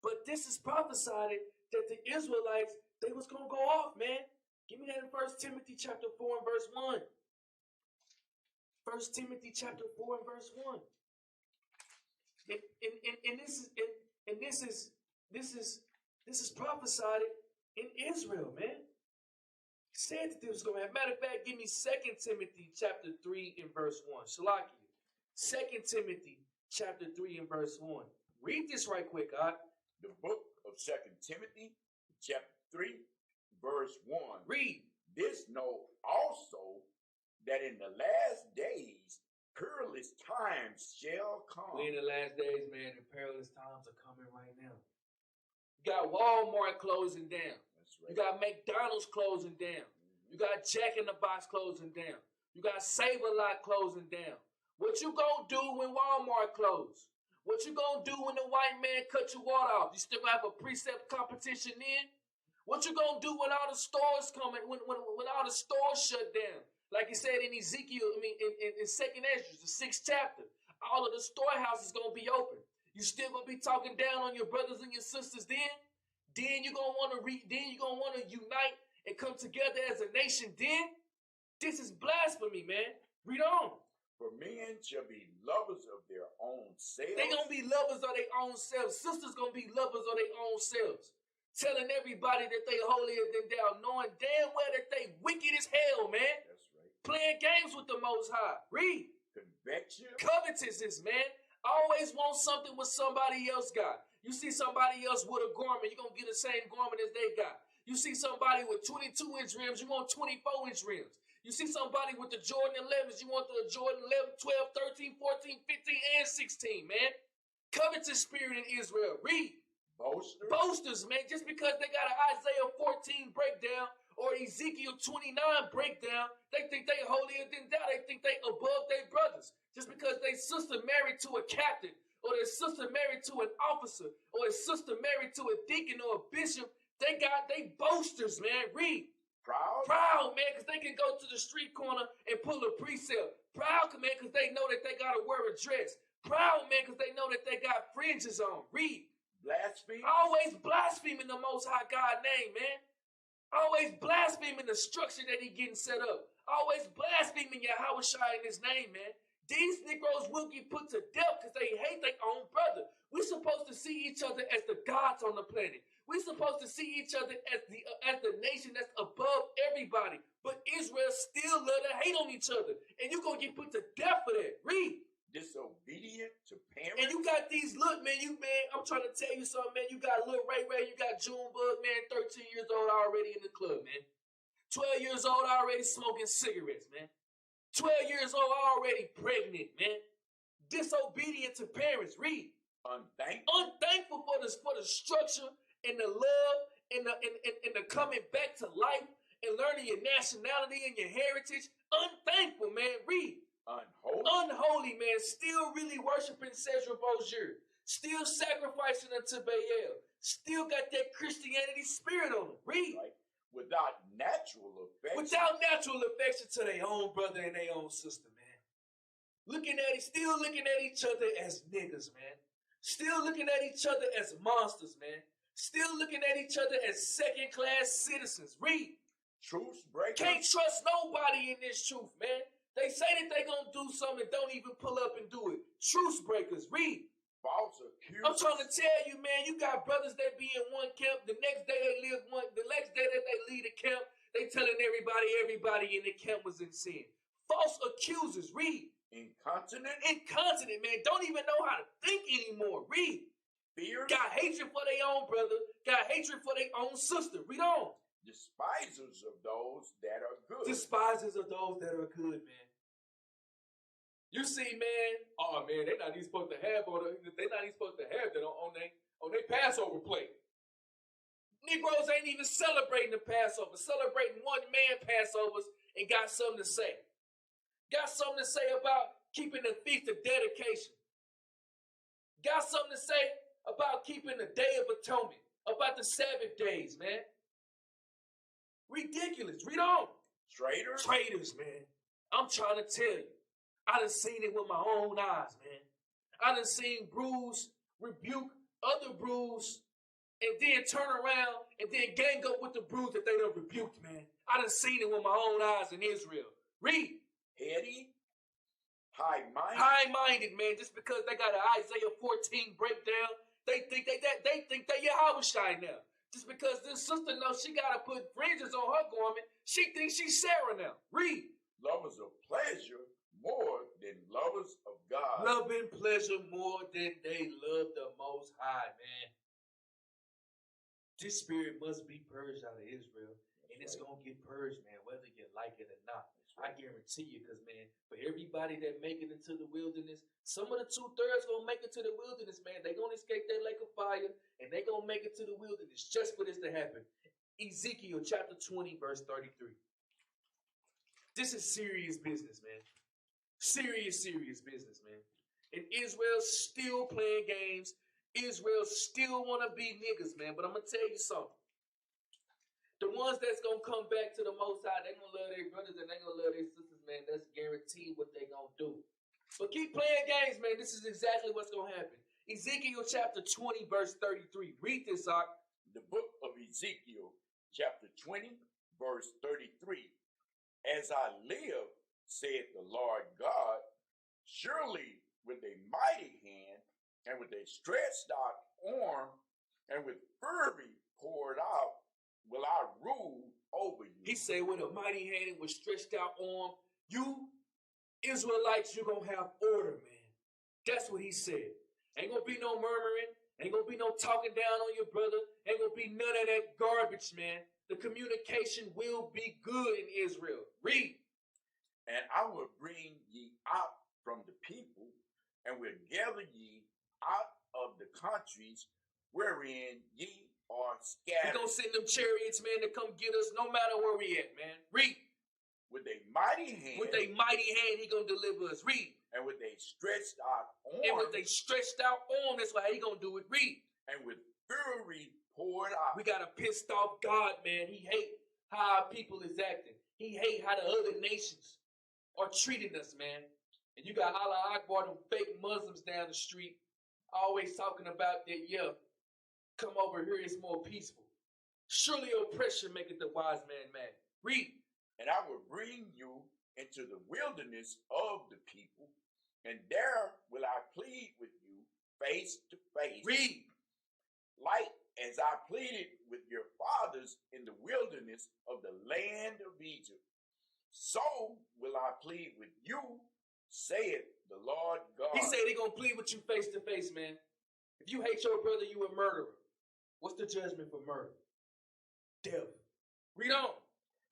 But this is prophesied that the Israelites, they was gonna go off, man. Give me that in 1 Timothy chapter 4 and verse 1. 1 Timothy chapter 4 and verse 1. And this is prophesied in Israel, man. Said that this was going to happen. Matter of fact, give me 2 Timothy chapter 3 and verse 1. Shalakia. 2 Timothy chapter 3 and verse 1. Read this right quick, God. The book of 2 Timothy chapter 3 verse 1. Read. This know also that in the last days perilous times shall come. We're in the last days, man, and perilous times are coming right now. You got Walmart closing down. That's right. You got McDonald's closing down. You got Jack in the Box closing down. You got Save-A-Lot closing down. What you gonna do when Walmart close? What you gonna do when the white man cut your water off? You still gonna have a precept competition then? What you gonna do when all the stores coming, when all the stores shut down? Like he said in Ezekiel, in 2nd Ezra, the 6th chapter, all of the storehouses gonna be open. You still gonna be talking down on your brothers and your sisters then? Then you're gonna wanna unite and come together as a nation then? This is blasphemy, man. Read on. For men shall be lovers of their own selves. They gonna be lovers of their own selves. Sisters gonna be lovers of their own selves. Telling everybody that they holier than thou, knowing damn well that they wicked as hell, man. That's right. Playing games with the Most High. Read. Convection. Covetousness, man. Always want something what somebody else got. You see somebody else with a garment, you're gonna get the same garment as they got. You see somebody with 22-inch rims, you want 24-inch rims. You see somebody with the Jordan 11s, you want the Jordan 11, 12, 13, 14, 15, and 16, man. Covetous spirit in Israel. Read. Boasters. Boasters, man. Just because they got an Isaiah 14 breakdown or Ezekiel 29 breakdown, they think they holier than thou. They think they above their brothers. Just because they sister married to a captain, or their sister married to an officer, or a sister married to a deacon or a bishop, they boasters, man. Read. Proud, man, because they can go to the street corner and pull a precept. Proud, man, because they know that they got to wear a dress. Proud, man, because they know that they got fringes on. Read. Blaspheme. Always blaspheming the Most High God name, man. Always blaspheming the structure that he getting set up. Always blaspheming Yahweh Shai in his name, man. These Negroes will get put to death because they hate their own brother. We're supposed to see each other as the gods on the planet. We're supposed to see each other as the nation that's above everybody. But Israel still love to hate on each other. And you're going to get put to death for that. Read. Disobedient to parents. And you got these, look, man, I'm trying to tell you something, man. You got Lil Ray Ray, you got Junebug, man, 13 years old already in the club, man. 12 years old already smoking cigarettes, man. 12 years old already pregnant, man. Disobedient to parents. Read. Unthankful for the structure and the love and the coming back to life and learning your nationality and your heritage. Unthankful, man. Read. Unholy, man. Still really worshiping Cesar Borgia. Still sacrificing unto Baal. Still got that Christianity spirit on them. Read. Right. Without natural affection. Without natural affection to their own brother and their own sister, man. Still looking at each other as niggas, man. Still looking at each other as monsters, man. Still looking at each other as second-class citizens. Read. Truth breakers. Can't trust nobody in this truth, man. They say that they gonna do something and don't even pull up and do it. Truth breakers. Read. False accusers. I'm trying to tell you, man, you got brothers that be in one camp. The next day the next day that they leave the camp, they telling everybody in the camp was in sin. False accusers. Read. Incontinent, man. Don't even know how to think anymore. Read. Fear. Got hatred for their own brother. Got hatred for their own sister. Read on. Despisers of those that are good. Despisers of those that are good, man. You see, man. Oh man, they're not even supposed to have that on their Passover plate. Negroes ain't even celebrating the Passover, celebrating one man Passovers, and got something to say. Got something to say about keeping the Feast of Dedication. Got something to say about keeping the Day of Atonement, about the Sabbath days, man. Ridiculous. Read on. Traitors, man. I'm trying to tell you. I done seen it with my own eyes, man. I done seen brews rebuke other brews and then turn around and then gang up with the brews that they done rebuked, man. I done seen it with my own eyes in Israel. Read. Heady. high-minded, man, just because they got an Isaiah 14 breakdown. They think they Yahushua now. Just because this sister knows she got to put fringes on her garment, she thinks she's Sarah now. Read. Lovers of pleasure more than lovers of God. Loving pleasure more than they love the Most High, man. This spirit must be purged out of Israel. And it's going to get purged, man, whether you like it or not. I guarantee you, because, man, for everybody that make it into the wilderness, some of the 2/3 going to make it to the wilderness, man. They're going to escape that lake of fire, and they're going to make it to the wilderness just for this to happen. Ezekiel chapter 20, verse 33. This is serious business, man. Serious business, man. And Israel's still playing games. Israel still want to be niggas, man. But I'm going to tell you something. The ones that's going to come back to the Most High, they're going to love their brothers and they're going to love their sisters, man. That's guaranteed what they're going to do. But keep playing games, man. This is exactly what's going to happen. Ezekiel chapter 20, verse 33. Read this, Ark. The book of Ezekiel chapter 20, verse 33. As I live, saith the Lord God, surely with a mighty hand and with a stretched out arm and with fury poured out will I rule over you. He said with a mighty hand and with stretched out arm, you Israelites, you're going to have order, man. That's what he said. Ain't going to be no murmuring. Ain't going to be no talking down on your brother. Ain't going to be none of that garbage, man. The communication will be good in Israel. Read. And I will bring ye out from the people, and will gather ye out of the countries wherein ye are scattered. He's going to send them chariots, man, to come get us no matter where we at, man. Read. With a mighty hand. With a mighty hand, he going to deliver us. Read. And with a stretched out arm. And with a stretched out arm, that's why he going to do it. Read. And with fury poured out. We got a pissed off God, man. He hate how our people is acting. He hate how the other nations are treating us, man. And you got Allah Akbar, them fake Muslims down the street, always talking about that, yeah, come over here, it's more peaceful. Surely oppression maketh the wise man mad. Read. And I will bring you into the wilderness of the people, and there will I plead with you face to face. Read. Like as I pleaded with your fathers in the wilderness of the land of Egypt, so will I plead with you, saith the Lord God. He said he's going to plead with you face to face, man. If you hate your brother, you a murderer. What's the judgment for murder? Death. Read on.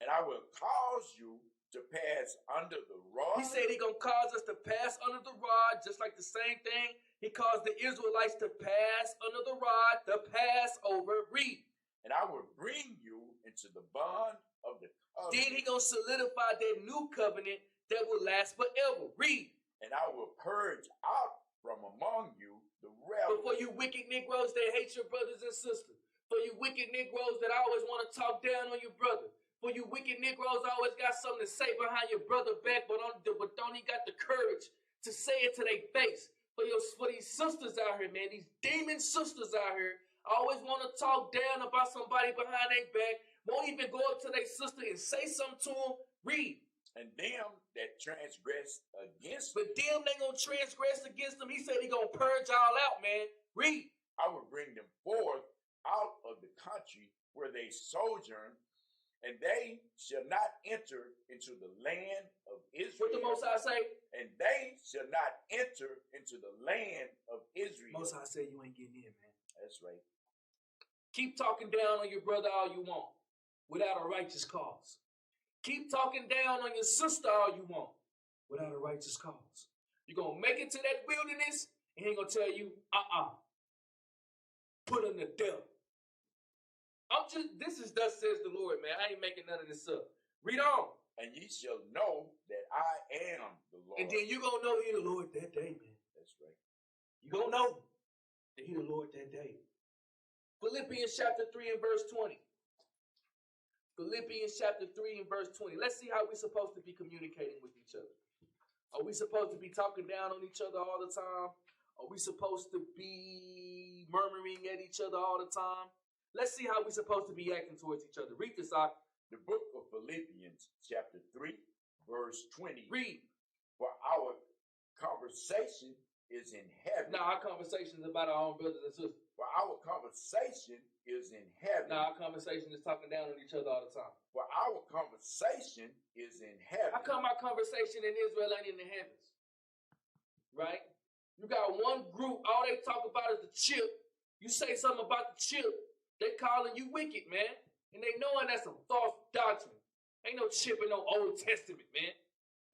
And I will cause you to pass under the rod. He said he's going to cause us to pass under the rod, just like the same thing he caused the Israelites to pass under the rod, the Passover. Read. And I will bring you into the bond of the covenant. Then he going to solidify that new covenant that will last forever. Read. And I will purge out from among you the rebels. But for you wicked Negroes that hate your brothers and sisters, for you wicked Negroes that always want to talk down on your brother, for you wicked Negroes always got something to say behind your brother back, but don't even got the courage to say it to their face. For these sisters out here, man, these demon sisters out here, always want to talk down about somebody behind their back, won't even go up to their sister and say something to them. Read. And them that transgress against But them they gonna transgress against them. He said he gonna purge all out, man. Read. I will bring them forth out of the country where they sojourn, and they shall not enter into the land of Israel. What the Most High say? And they shall not enter into the land of Israel. Most High say you ain't getting in, man. That's right. Keep talking down on your brother all you want without a righteous cause. Keep talking down on your sister all you want without a righteous cause. You're going to make it to that wilderness, and he ain't going to tell you, put him to death. This is thus says the Lord, man. I ain't making none of this up. Read on. And ye shall know that I am the Lord. And then you going to know he the Lord that day, man. That's right. You going to know that he the Lord that day. Philippians chapter 3 and verse 20. Philippians chapter 3 and verse 20. Let's see how we're supposed to be communicating with each other. Are we supposed to be talking down on each other all the time? Are we supposed to be murmuring at each other all the time? Let's see how we're supposed to be acting towards each other. Read this out. The book of Philippians chapter 3 verse 20. Read. For our conversation conversation is in heaven. Now our conversation is about our own brothers and sisters. For our conversation is in heaven. Now our conversation is talking down on each other all the time. For our conversation is in heaven. How come our conversation in Israel ain't in the heavens? Right? You got one group, all they talk about is the chip. You say something about the chip, they calling you wicked, man. And they knowing that's some false doctrine. Ain't no chip in no Old Testament, man.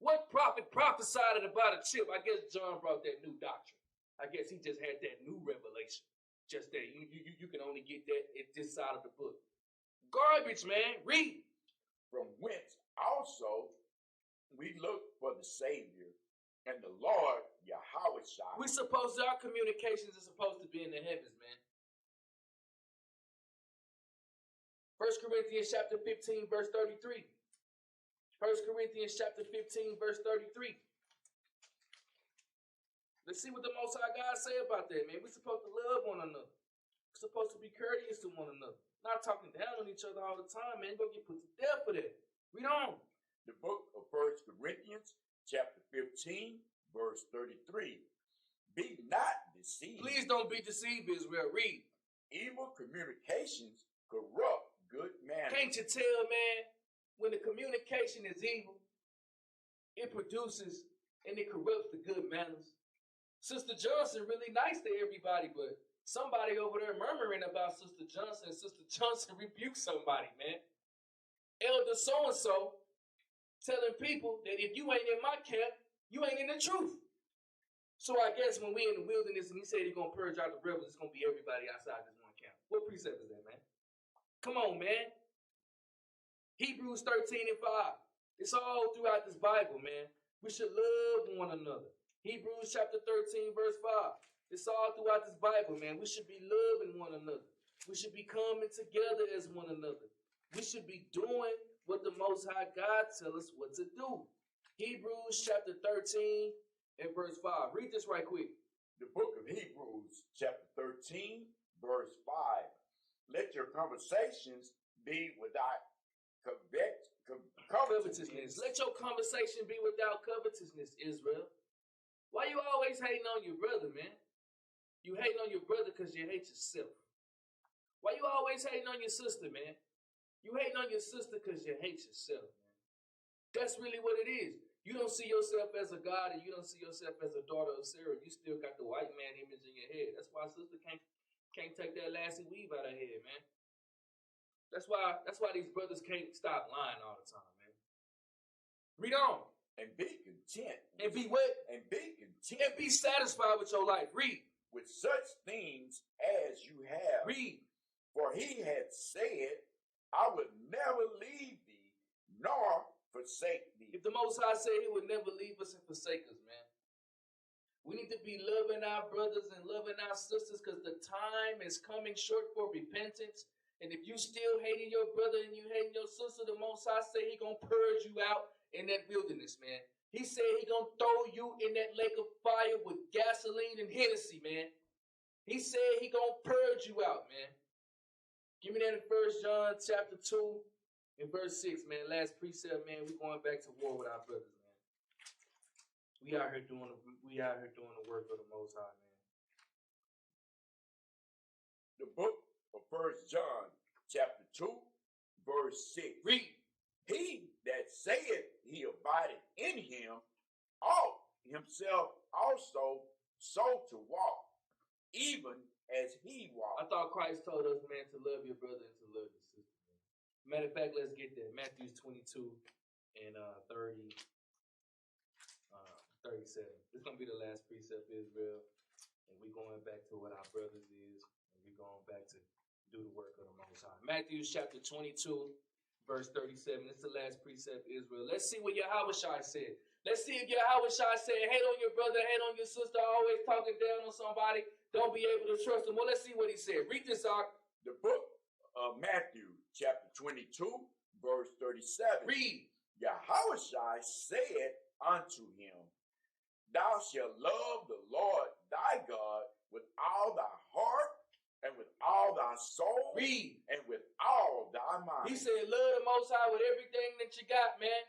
What prophet prophesied about a chip? I guess John brought that new doctrine. I guess he just had that new revelation. Just that you can only get that at this side of the book. Garbage, man. Read. From whence also we look for the Savior and the Lord Yahweh Shai. Our communications are supposed to be in the heavens, man. 1 Corinthians chapter 15, verse 33. 1 Corinthians chapter 15, verse 33. Let's see what the Most High God say about that, man. We're supposed to love one another. We're supposed to be courteous to one another. Not talking down on each other all the time, man. Go get put to death for that. Read on. The book of 1 Corinthians chapter 15, verse 33. Be not deceived. Please don't be deceived, Israel. Read. Evil communications corrupt good manners. Can't you tell, man, when the communication is evil, it produces and it corrupts the good manners. Sister Johnson really nice to everybody, but somebody over there murmuring about Sister Johnson, and Sister Johnson rebukes somebody, man. Elder so-and-so telling people that if you ain't in my camp, you ain't in the truth. So I guess when we in the wilderness and he said he's going to purge out the rebels, it's going to be everybody outside this one camp. What precept is that, man? Come on, man. Hebrews 13 and 5. It's all throughout this Bible, man. We should love one another. Hebrews chapter 13, verse 5. It's all throughout this Bible, man. We should be loving one another. We should be coming together as one another. We should be doing what the Most High God tells us what to do. Hebrews chapter 13 and verse 5. Read this right quick. The book of Hebrews chapter 13, verse 5. Let your conversations be without covetousness. Let your conversation be without covetousness, Israel. Why you always hating on your brother, man? You hating on your brother because you hate yourself. Why you always hating on your sister, man? You hating on your sister because you hate yourself, man. That's really what it is. You don't see yourself as a God and you don't see yourself as a daughter of Sarah. You still got the white man image in your head. That's why sister can't take that lassie weave out of her head, man. That's why these brothers can't stop lying all the time, man. Read on. And be content. And be what? And be content. And be satisfied with your life. Read. With such things as you have. Read. For he had said, I would never leave thee, nor forsake thee. If the Most High said he would never leave us and forsake us, man. We need to be loving our brothers and loving our sisters because the time is coming short for repentance. And if you still hating your brother and you hating your sister, the Most High say he gonna purge you out in that wilderness, man. He said he gonna throw you in that lake of fire with gasoline and Hennessy, man. He said he gonna purge you out, man. Give me that in 1 John chapter 2 and verse 6, man. Last precept, man. We going back to war with our brothers, man. We out here doing the work of the Most High, man. The book of 1 John chapter 2, verse 6. Read. He that saith he abideth in him ought himself also so to walk, even as he walked. I thought Christ told us, man, to love your brother and to love your sister, man. Matter of fact, let's get that. Matthew 22 and 37. It's going to be the last precept, Israel. And we're going back to what our brothers is. And we're going back to do the work of the Most High. Matthew chapter 22. Verse 37, it's the last precept, Israel. Let's see what Yahweh Shai said. Let's see if Yahweh Shai said, hate on your brother, hate on your sister, always talking down on somebody, don't be able to trust them. Well, let's see what he said. Read this out. The book of Matthew, chapter 22, verse 37. Read. Yahweh Shai said unto him, Thou shalt love the Lord thy God with all thy heart, and with all thy soul. Read. And with all thy mind. He said, love the Most High with everything that you got, man.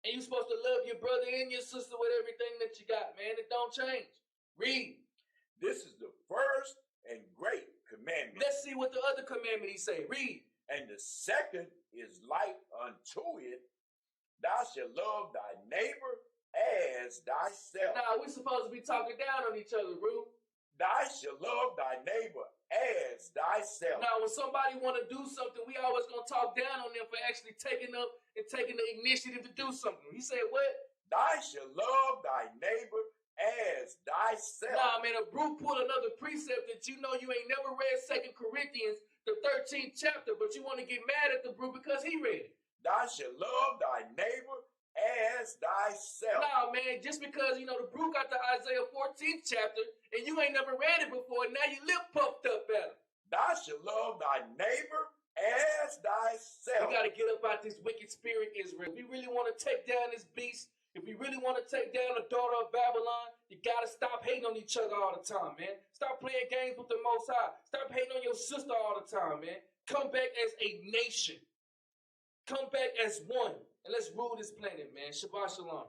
And you're supposed to love your brother and your sister with everything that you got, man. It don't change. Read. This is the first and great commandment. Let's see what the other commandment he say. Read. And the second is like unto it. Thou shalt love thy neighbor as thyself. Now, we're supposed to be talking down on each other, Rue. Thou shalt love thy neighbor as thyself. Now, when somebody want to do something, we always going to talk down on them for actually taking up and taking the initiative to do something. He said what? Thou shalt love thy neighbor as thyself. Nah, man, if Brew pulled another precept that you know you ain't never read 2 Corinthians, the 13th chapter, but you want to get mad at the Brew because he read it. Thou shalt love thy neighbor as thyself. Nah, man, just because, you know, the Brew got the Isaiah 14th chapter and you ain't never read it before, now you lip puffed up at him. Thou shalt love thy neighbor as thyself. We got to get up out this wicked spirit, Israel. If we really want to take down this beast, if we really want to take down the daughter of Babylon, you got to stop hating on each other all the time, man. Stop playing games with the Most High. Stop hating on your sister all the time, man. Come back as a nation. Come back as one. And let's rule this planet, man. Shabbat shalom.